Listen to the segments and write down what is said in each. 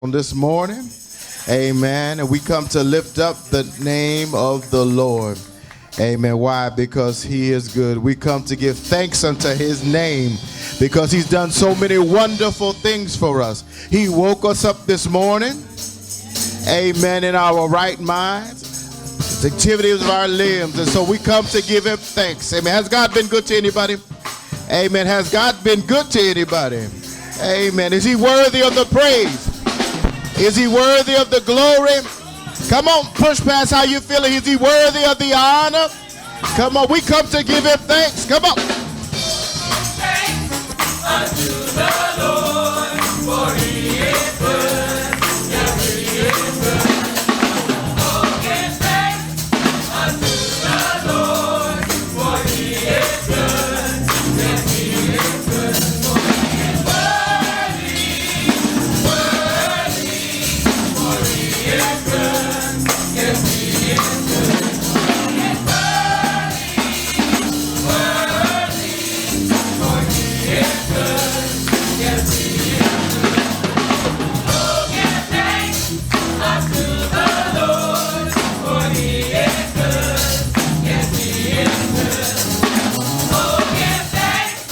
On this morning. Amen. And we come to lift up the name of the Lord. Amen. Why? Because he is good. We come to give thanks unto his name because he's done so many wonderful things for us. He woke us up this morning. Amen. In our right minds. The activities of our limbs. And so we come to give him thanks. Amen. Has God been good to anybody? Amen. Has God been good to anybody? Amen. Is he worthy of the praise? Is he worthy of the glory? Come on, push past how you feeling. Is he worthy of the honor? Come on, we come to give him thanks. Come on. Thanks unto the Lord, for he is good. Yes, he is good. Oh, give thanks unto the Lord, for he is good. Yes, he is good. For he is worthy, worthy, for he is good. Yes, he is good. For he is worthy, for he is good. Yes, he is good. Oh, give thanks unto the Lord, for he is good. Yes, he is good. Oh, give thanks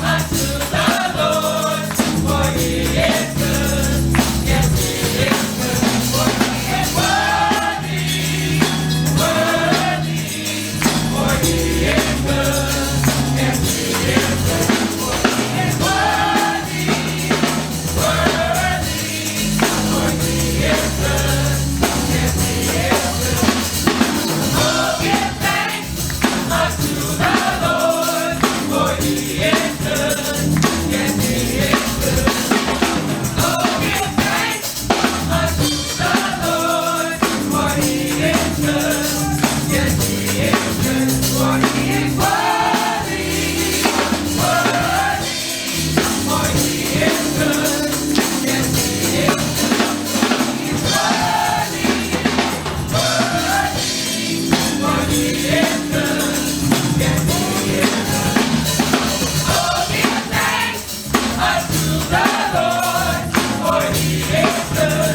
unto the Lord, for he is good. Yes, he is good. For he is worthy, worthy, for he is good. Yes, he is good. For he is worthy, worthy, for he is good. Yes, he is good. Oh, give thanks unto the Lord, for he is good. Yes, he is good. Oh, give thanks unto the Lord, for he is good. Yes, he is good. For he is worthy, worthy, for he is good. Yes, he is good. He is worthy, worthy, for he is good. Yes, he is good. Oh, give thanks unto the Lord, for he is good.